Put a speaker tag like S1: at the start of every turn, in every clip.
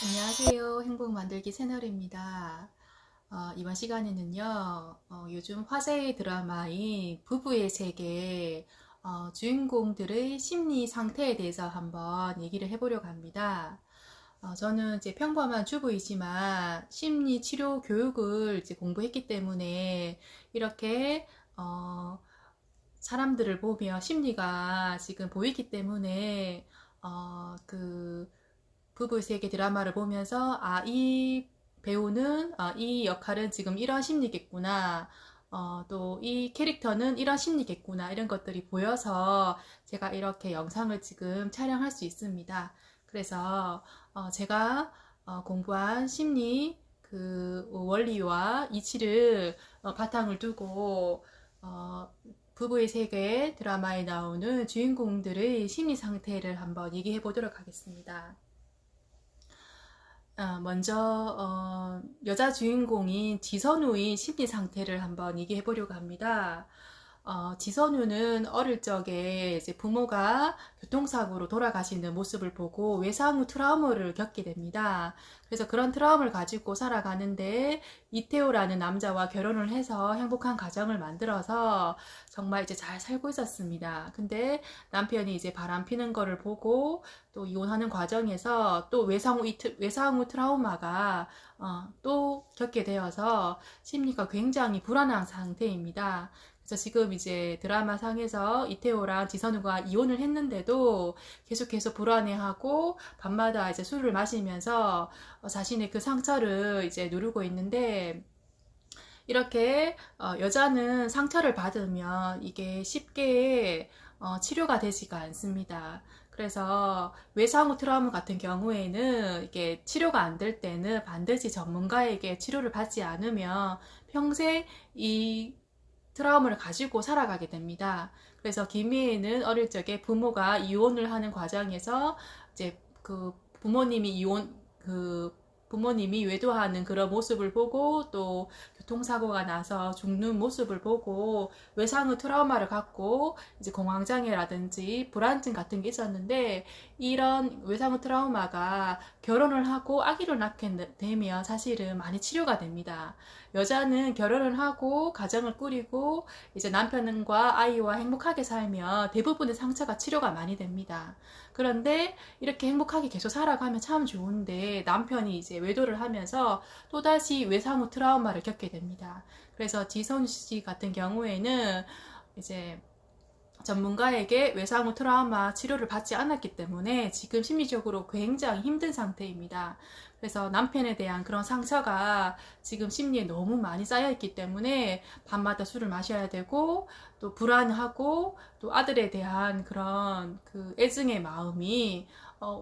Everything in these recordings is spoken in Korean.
S1: 안녕하세요. 행복 만들기 채널입니다. 이번 시간에는요, 요즘 화제의 드라마인 부부의 세계 주인공들의 심리 상태에 대해서 한번 얘기를 해보려고 합니다. 저는 이제 평범한 주부이지만 심리 치료 교육을 이제 공부했기 때문에 이렇게 사람들을 보며 심리가 지금 보이기 때문에 그 부부의 세계 드라마를 보면서 이 배우는 이 역할은 지금 이런 심리겠구나. 또 이 캐릭터는 이런 심리겠구나. 이런 것들이 보여서 제가 이렇게 영상을 지금 촬영할 수 있습니다. 그래서 제가 공부한 심리 그 원리와 이치를 바탕을 두고 부부의 세계 드라마에 나오는 주인공들의 심리 상태를 한번 얘기해 보도록 하겠습니다. 먼저 여자 주인공인 지선우의 심리 상태를 한번 얘기해 보려고 합니다. 지선우는 어릴 적에 이제 부모가 교통사고로 돌아가시는 모습을 보고 외상 후 트라우마를 겪게 됩니다. 그래서 그런 트라우마를 가지고 살아가는데 이태호라는 남자와 결혼을 해서 행복한 가정을 만들어서 정말 이제 잘 살고 있었습니다. 근데 남편이 이제 바람 피는 거를 보고 또 이혼하는 과정에서 또 외상 후 트라우마가 또 겪게 되어서 심리가 굉장히 불안한 상태입니다. 그래서 지금 이제 드라마 상에서 이태호랑 지선우가 이혼을 했는데도 계속해서 불안해하고 밤마다 이제 술을 마시면서 자신의 그 상처를 이제 누르고 있는데, 이렇게 여자는 상처를 받으면 이게 쉽게 치료가 되지가 않습니다. 그래서 외상 후 트라우마 같은 경우에는 이게 치료가 안 될 때는 반드시 전문가에게 치료를 받지 않으면 평생 이 트라우마를 가지고 살아가게 됩니다. 그래서 김희애는 어릴 적에 부모가 이혼을 하는 과정에서 이제 그 부모님이 외도하는 그런 모습을 보고 또 교통사고가 나서 죽는 모습을 보고 외상 후 트라우마를 갖고 이제 공황장애라든지 불안증 같은 게 있었는데, 이런 외상 후 트라우마가 결혼을 하고 아기를 낳게 되면 사실은 많이 치료가 됩니다. 여자는 결혼을 하고 가정을 꾸리고 이제 남편과 아이와 행복하게 살면 대부분의 상처가 치료가 많이 됩니다. 그런데 이렇게 행복하게 계속 살아가면 참 좋은데 남편이 이제 외도를 하면서 또다시 외상 후 트라우마를 겪게 됩니다. 그래서 지선 씨 같은 경우에는 이제 전문가에게 외상 후 트라우마 치료를 받지 않았기 때문에 지금 심리적으로 굉장히 힘든 상태입니다. 그래서 남편에 대한 그런 상처가 지금 심리에 너무 많이 쌓여있기 때문에 밤마다 술을 마셔야 되고 또 불안하고 또 아들에 대한 그런 그 애증의 마음이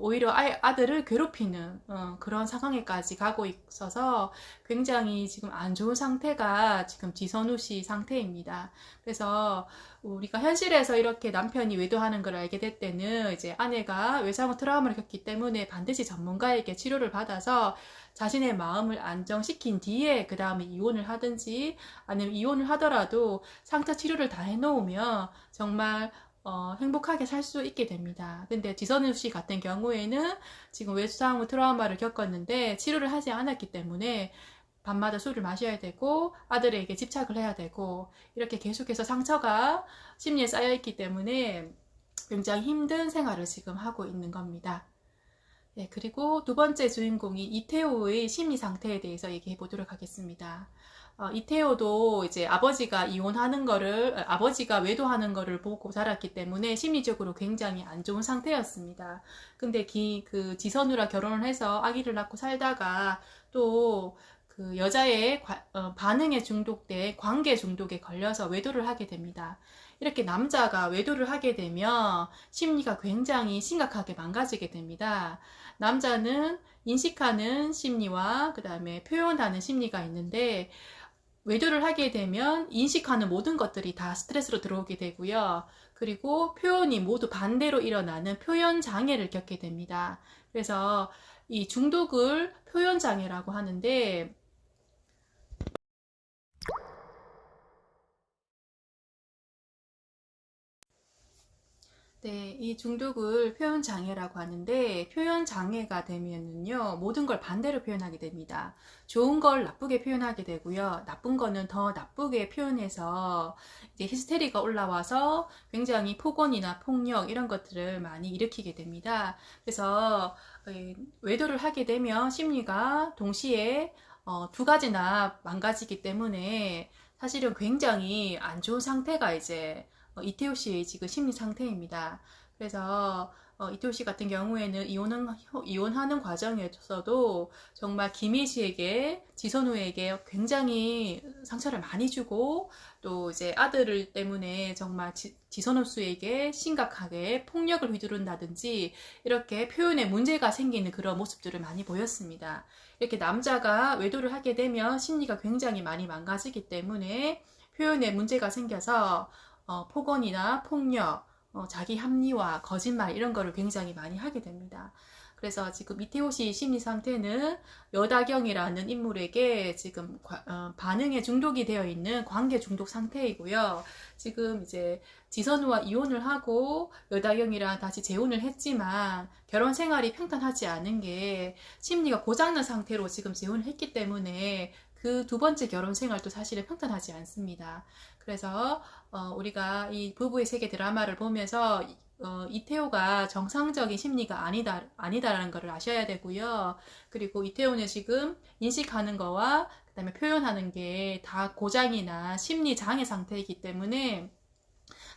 S1: 오히려 아들을 괴롭히는 그런 상황에까지 가고 있어서 굉장히 지금 안 좋은 상태가 지금 지선우 씨 상태입니다. 그래서 우리가 현실에서 이렇게 남편이 외도하는 걸 알게 될 때는 이제 아내가 외상 후 트라우마를 겪기 때문에 반드시 전문가에게 치료를 받아서 자신의 마음을 안정시킨 뒤에 그 다음에 이혼을 하든지 아니면 이혼을 하더라도 상처 치료를 다 해놓으면 정말 행복하게 살 수 있게 됩니다. 근데 지선우 씨 같은 경우에는 지금 외상 후 트라우마를 겪었는데 치료를 하지 않았기 때문에 밤마다 술을 마셔야 되고 아들에게 집착을 해야 되고 이렇게 계속해서 상처가 심리에 쌓여있기 때문에 굉장히 힘든 생활을 지금 하고 있는 겁니다. 네, 그리고 두 번째 주인공이 이태호의 심리 상태에 대해서 얘기해 보도록 하겠습니다. 이태호도 이제 아버지가 아버지가 외도하는 거를 보고 자랐기 때문에 심리적으로 굉장히 안 좋은 상태였습니다. 근데 그 지선우랑 결혼을 해서 아기를 낳고 살다가 또 그 여자의 반응에 중독돼 관계 중독에 걸려서 외도를 하게 됩니다. 이렇게 남자가 외도를 하게 되면 심리가 굉장히 심각하게 망가지게 됩니다. 남자는 인식하는 심리와 그 다음에 표현하는 심리가 있는데, 외도를 하게 되면 인식하는 모든 것들이 다 스트레스로 들어오게 되고요. 그리고 표현이 모두 반대로 일어나는 표현 장애를 겪게 됩니다. 그래서 이 중독을 표현 장애라고 하는데, 네, 이 중독을 표현 장애라고 하는데, 표현 장애가 되면은요, 모든 걸 반대로 표현하게 됩니다. 좋은 걸 나쁘게 표현하게 되고요, 나쁜 거는 더 나쁘게 표현해서 이제 히스테리가 올라와서 굉장히 폭언이나 폭력 이런 것들을 많이 일으키게 됩니다. 그래서 외도를 하게 되면 심리가 동시에 두 가지나 망가지기 때문에 사실은 굉장히 안 좋은 상태가 이제 이태호 씨의 지금 심리 상태입니다. 그래서 이태호 씨 같은 경우에는 이혼하는 과정에서도 정말 김희 씨에게, 지선우에게 굉장히 상처를 많이 주고, 또 이제 아들 때문에 정말 지선우 씨에게 심각하게 폭력을 휘두른다든지 이렇게 표현에 문제가 생기는 그런 모습들을 많이 보였습니다. 이렇게 남자가 외도를 하게 되면 심리가 굉장히 많이 망가지기 때문에 표현에 문제가 생겨서 폭언이나 폭력, 자기 합리화, 거짓말 이런 거를 굉장히 많이 하게 됩니다. 그래서 지금 이태호 씨 심리 상태는 여다경이라는 인물에게 지금 반응에 중독이 되어 있는 관계 중독 상태이고요. 지금 이제 지선우와 이혼을 하고 여다경이랑 다시 재혼을 했지만 결혼 생활이 평탄하지 않은 게 심리가 고장난 상태로 지금 재혼을 했기 때문에 그 두 번째 결혼 생활도 사실은 평탄하지 않습니다. 그래서 우리가 이 부부의 세계 드라마를 보면서 이태호가 정상적인 심리가 아니다라는 것을 아셔야 되고요. 그리고 이태호는 지금 인식하는 거와 그다음에 표현하는 게 다 고장이나 심리 장애 상태이기 때문에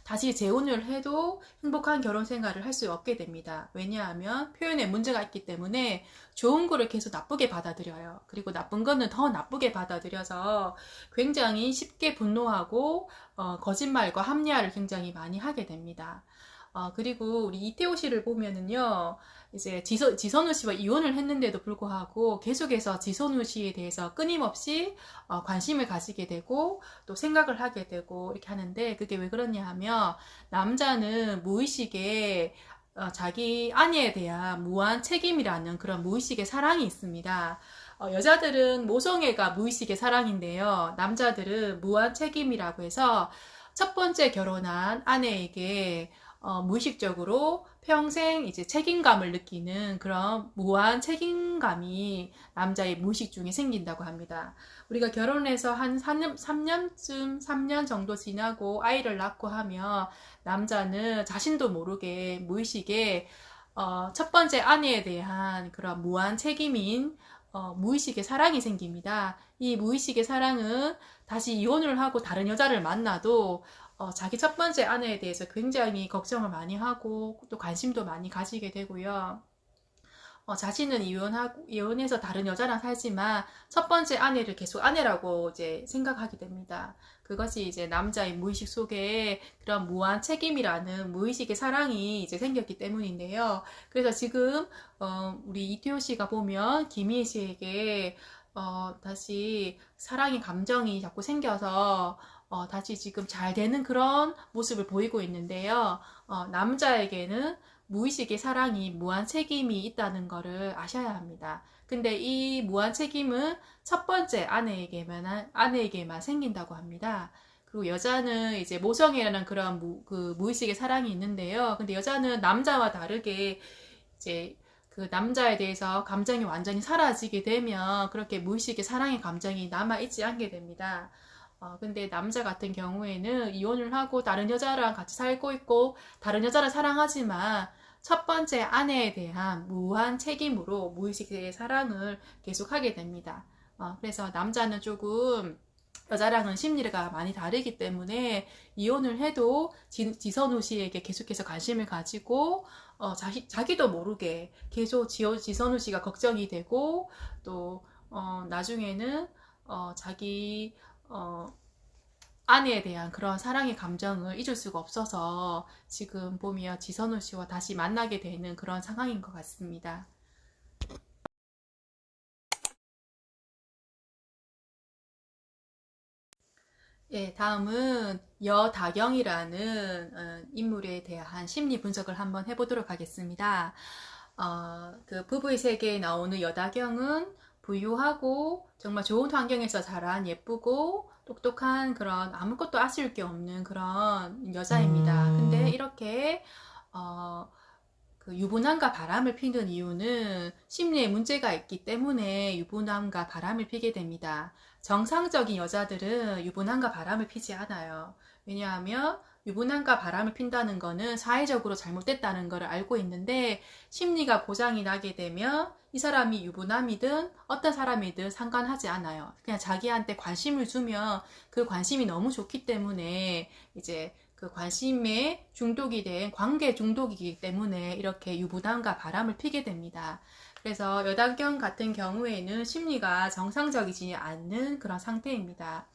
S1: 다시 재혼을 해도 행복한 결혼 생활을 할 수 없게 됩니다. 왜냐하면 표현에 문제가 있기 때문에 좋은 거를 계속 나쁘게 받아들여요. 그리고 나쁜 거는 더 나쁘게 받아들여서 굉장히 쉽게 분노하고 거짓말과 합리화를 굉장히 많이 하게 됩니다. 그리고 우리 이태호 씨를 보면은요, 이제 지선우 씨와 이혼을 했는데도 불구하고 계속해서 지선우 씨에 대해서 끊임없이 관심을 가지게 되고 또 생각을 하게 되고 이렇게 하는데, 그게 왜 그러냐 하면 남자는 무의식에 자기 아내에 대한 무한 책임이라는 그런 무의식의 사랑이 있습니다. 여자들은 모성애가 무의식의 사랑인데요, 남자들은 무한 책임이라고 해서 첫 번째 결혼한 아내에게 무의식적으로 평생 이제 책임감을 느끼는 그런 무한 책임감이 남자의 무의식 중에 생긴다고 합니다. 우리가 결혼해서 한 3년 정도 지나고 아이를 낳고 하면 남자는 자신도 모르게 무의식에 첫 번째 아내에 대한 그런 무한 책임인 무의식의 사랑이 생깁니다. 이 무의식의 사랑은 다시 이혼을 하고 다른 여자를 만나도 자기 첫 번째 아내에 대해서 굉장히 걱정을 많이 하고 또 관심도 많이 가지게 되고요. 자신은 이혼해서 다른 여자랑 살지만 첫 번째 아내를 계속 아내라고 이제 생각하게 됩니다. 그것이 이제 남자의 무의식 속에 그런 무한 책임이라는 무의식의 사랑이 이제 생겼기 때문인데요. 그래서 지금 우리 이태호 씨가 보면 김희애 씨에게 다시 사랑의 감정이 자꾸 생겨서 다시 지금 잘 되는 그런 모습을 보이고 있는데요. 남자에게는 무의식의 사랑이 무한 책임이 있다는 것을 아셔야 합니다. 근데 이 무한 책임은 첫 번째 아내에게만 생긴다고 합니다. 그리고 여자는 이제 모성애라는 그런 그 무의식의 사랑이 있는데요. 근데 여자는 남자와 다르게 이제 그 남자에 대해서 감정이 완전히 사라지게 되면 그렇게 무의식의 사랑의 감정이 남아있지 않게 됩니다. 근데 남자 같은 경우에는 이혼을 하고 다른 여자랑 같이 살고 있고 다른 여자를 사랑하지만 첫 번째 아내에 대한 무한 책임으로 무의식의 사랑을 계속하게 됩니다. 그래서 남자는 조금 여자랑은 심리가 많이 다르기 때문에 이혼을 해도 지선우 씨에게 계속해서 관심을 가지고 자기도 모르게 계속 지선우 씨가 걱정이 되고 또 나중에는 자기 아내에 대한 그런 사랑의 감정을 잊을 수가 없어서 지금 보면 지선우 씨와 다시 만나게 되는 그런 상황인 것 같습니다. 예, 다음은 여다경이라는 인물에 대한 심리 분석을 한번 해보도록 하겠습니다. 그 부부의 세계에 나오는 여다경은 부유하고 정말 좋은 환경에서 자란 예쁘고 똑똑한 그런 아무것도 아쉬울 게 없는 그런 여자입니다. 근데 이렇게 어, 그 유부남과 바람을 피는 이유는 심리에 문제가 있기 때문에 유부남과 바람을 피게 됩니다. 정상적인 여자들은 유부남과 바람을 피지 않아요. 왜냐하면 유부남과 바람을 핀다는 거는 사회적으로 잘못됐다는 것을 알고 있는데 심리가 고장이 나게 되면 이 사람이 유부남이든 어떤 사람이든 상관하지 않아요. 그냥 자기한테 관심을 주면 그 관심이 너무 좋기 때문에 이제 그 관심에 중독이 된 관계 중독이기 때문에 이렇게 유부남과 바람을 피게 됩니다. 그래서 여다경 같은 경우에는 심리가 정상적이지 않는 그런 상태입니다.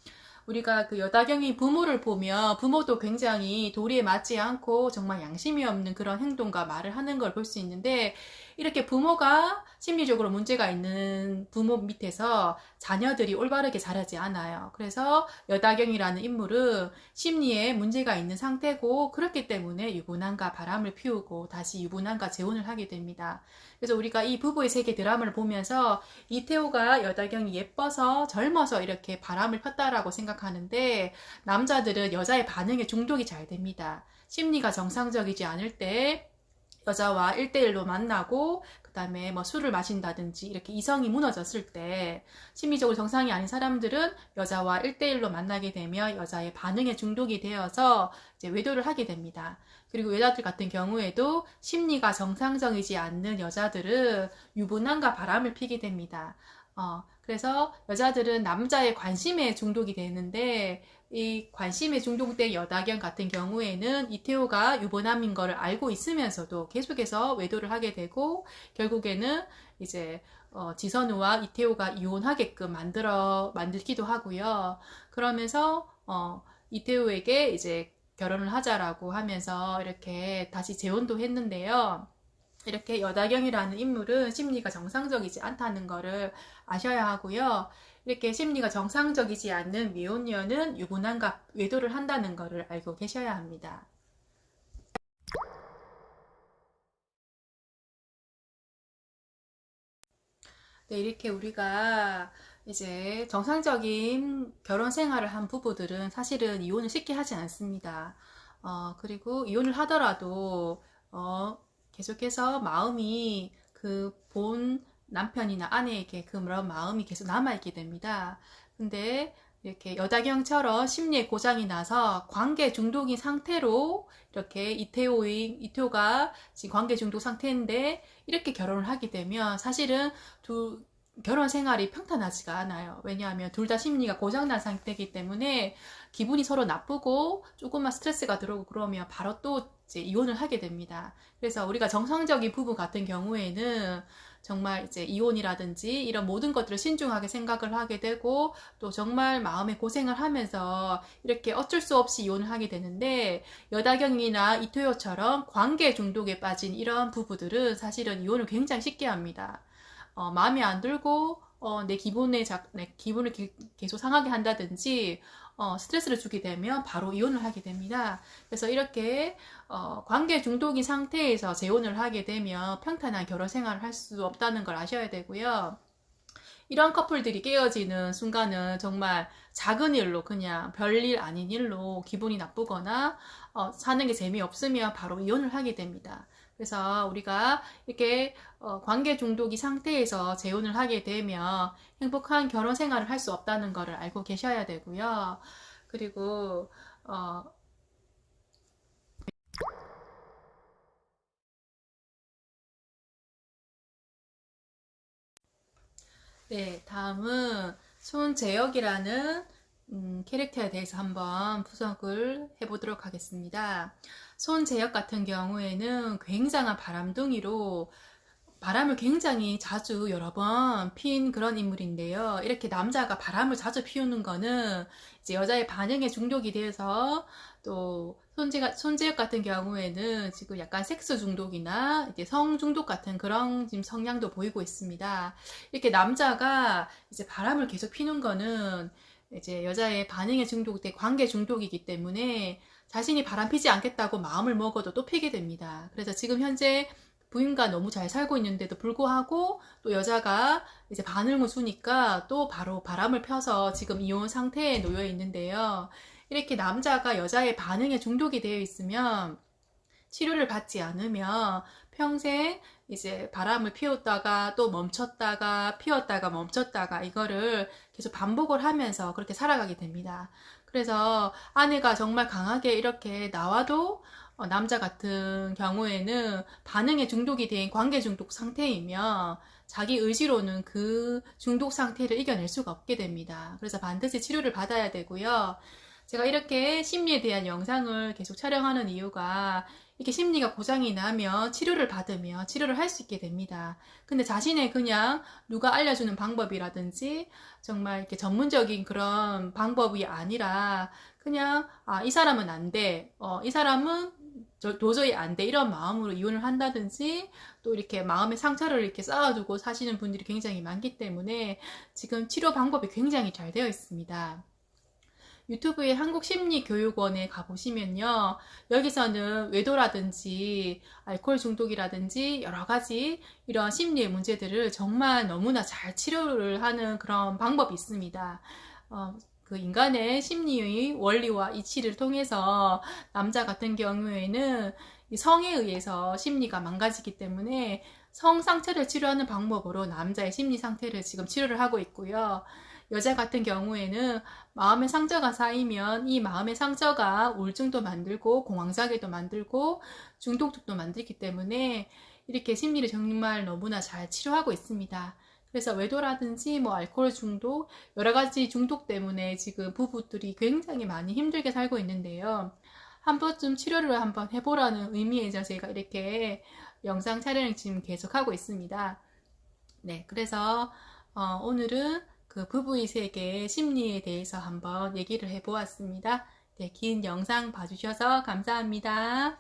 S1: 우리가 그 여다경이 부모를 보면 부모도 굉장히 도리에 맞지 않고 정말 양심이 없는 그런 행동과 말을 하는 걸 볼 수 있는데 이렇게 부모가 심리적으로 문제가 있는 부모 밑에서 자녀들이 올바르게 자라지 않아요. 그래서 여다경이라는 인물은 심리에 문제가 있는 상태고 그렇기 때문에 유부남과 바람을 피우고 다시 유부남과 재혼을 하게 됩니다. 그래서 우리가 이 부부의 세계 드라마를 보면서 이태호가 여다경이 예뻐서 젊어서 이렇게 바람을 폈다라고 생각하는데 남자들은 여자의 반응에 중독이 잘 됩니다. 심리가 정상적이지 않을 때 여자와 1대1로 만나고 그 다음에 뭐 술을 마신다든지 이렇게 이성이 무너졌을 때 심리적으로 정상이 아닌 사람들은 여자와 1대1로 만나게 되면 여자의 반응에 중독이 되어서 이제 외도를 하게 됩니다. 그리고 여자들 같은 경우에도 심리가 정상적이지 않는 여자들은 유부남과 바람을 피게 됩니다. 그래서 여자들은 남자의 관심에 중독이 되는데 이 관심에 중독된 여다경 같은 경우에는 이태호가 유부남인 거를 알고 있으면서도 계속해서 외도를 하게 되고 결국에는 이제 지선우와 이태호가 이혼하게끔 만들기도 하고요. 그러면서 이태호에게 이제 결혼을 하자라고 하면서 이렇게 다시 재혼도 했는데요. 이렇게 여다경이라는 인물은 심리가 정상적이지 않다는 것을 아셔야 하고요. 이렇게 심리가 정상적이지 않는 미혼녀는 유부남과 외도를 한다는 것을 알고 계셔야 합니다. 네, 이렇게 우리가 이제 정상적인 결혼 생활을 한 부부들은 사실은 이혼을 쉽게 하지 않습니다. 그리고 이혼을 하더라도, 계속해서 마음이 그 본 남편이나 아내에게 그런 마음이 계속 남아있게 됩니다. 근데 이렇게 여다경처럼 심리에 고장이 나서 관계 중독인 상태로 이렇게 이태호가 지금 관계 중독 상태인데 이렇게 결혼을 하게 되면 사실은 결혼 생활이 평탄하지가 않아요. 왜냐하면 둘 다 심리가 고장난 상태이기 때문에 기분이 서로 나쁘고 조금만 스트레스가 들어오고 그러면 바로 또 이제 이혼을 하게 됩니다. 그래서 우리가 정상적인 부부 같은 경우에는 정말 이제 이혼이라든지 이런 모든 것들을 신중하게 생각을 하게 되고 또 정말 마음에 고생을 하면서 이렇게 어쩔 수 없이 이혼을 하게 되는데 여다경이나 이토요처럼 관계 중독에 빠진 이런 부부들은 사실은 이혼을 굉장히 쉽게 합니다. 마음에 안 들고 내 기분을 계속 상하게 한다든지 스트레스를 주게 되면 바로 이혼을 하게 됩니다. 그래서 이렇게 관계 중독인 상태에서 재혼을 하게 되면 평탄한 결혼 생활을 할 수 없다는 걸 아셔야 되고요. 이런 커플들이 깨어지는 순간은 정말 작은 일로 그냥 별일 아닌 일로 기분이 나쁘거나 사는 게 재미없으면 바로 이혼을 하게 됩니다. 그래서 우리가 이렇게 관계 중독이 상태에서 재혼을 하게 되면 행복한 결혼 생활을 할 수 없다는 것을 알고 계셔야 되고요. 그리고 네, 다음은 손재혁이라는 캐릭터에 대해서 한번 분석을 해보도록 하겠습니다. 손재혁 같은 경우에는 굉장한 바람둥이로 바람을 굉장히 자주 여러 번 핀 그런 인물인데요. 이렇게 남자가 바람을 자주 피우는 거는 이제 여자의 반응에 중독이 돼서 또 손재혁 같은 경우에는 지금 약간 섹스 중독이나 이제 성 중독 같은 그런 지금 성향도 보이고 있습니다. 이렇게 남자가 이제 바람을 계속 피는 거는 이제 여자의 반응에 중독돼 관계 중독이기 때문에 자신이 바람피지 않겠다고 마음을 먹어도 또 피게 됩니다. 그래서 지금 현재 부인과 너무 잘 살고 있는데도 불구하고 또 여자가 이제 반응을 주니까 또 바로 바람을 펴서 지금 이혼 상태에 놓여 있는데요. 이렇게 남자가 여자의 반응에 중독이 되어 있으면 치료를 받지 않으면 평생 이제 바람을 피웠다가 또 멈췄다가 피웠다가 멈췄다가 이거를 계속 반복을 하면서 그렇게 살아가게 됩니다. 그래서 아내가 정말 강하게 이렇게 나와도 남자 같은 경우에는 반응에 중독이 된 관계 중독 상태이면 자기 의지로는 그 중독 상태를 이겨낼 수가 없게 됩니다. 그래서 반드시 치료를 받아야 되고요. 제가 이렇게 심리에 대한 영상을 계속 촬영하는 이유가 이렇게 심리가 고장이 나면 치료를 받으면 치료를 할 수 있게 됩니다. 근데 자신의 그냥 누가 알려주는 방법이라든지 정말 이렇게 전문적인 그런 방법이 아니라 그냥 이 사람은 안 돼. 이 사람은 도저히 안 돼. 이런 마음으로 이혼을 한다든지 또 이렇게 마음의 상처를 이렇게 쌓아두고 사시는 분들이 굉장히 많기 때문에 지금 치료 방법이 굉장히 잘 되어 있습니다. 유튜브에 한국심리교육원에 가보시면요. 여기서는 외도라든지 알코올 중독이라든지 여러 가지 이런 심리의 문제들을 정말 너무나 잘 치료를 하는 그런 방법이 있습니다. 그 인간의 심리의 원리와 이치를 통해서 남자 같은 경우에는 이 성에 의해서 심리가 망가지기 때문에 성 상태를 치료하는 방법으로 남자의 심리 상태를 지금 치료를 하고 있고요. 여자 같은 경우에는 마음의 상처가 쌓이면 이 마음의 상처가 우울증도 만들고 공황장애도 만들고 중독도 만들기 때문에 이렇게 심리를 정말 너무나 잘 치료하고 있습니다. 그래서 외도라든지 뭐 알코올 중독 여러 가지 중독 때문에 지금 부부들이 굉장히 많이 힘들게 살고 있는데요. 한 번쯤 치료를 한번 해보라는 의미에서 제가 이렇게 영상 촬영을 지금 계속하고 있습니다. 네, 그래서 오늘은 그 부부의 세계 심리에 대해서 한번 얘기를 해보았습니다. 네, 긴 영상 봐주셔서 감사합니다.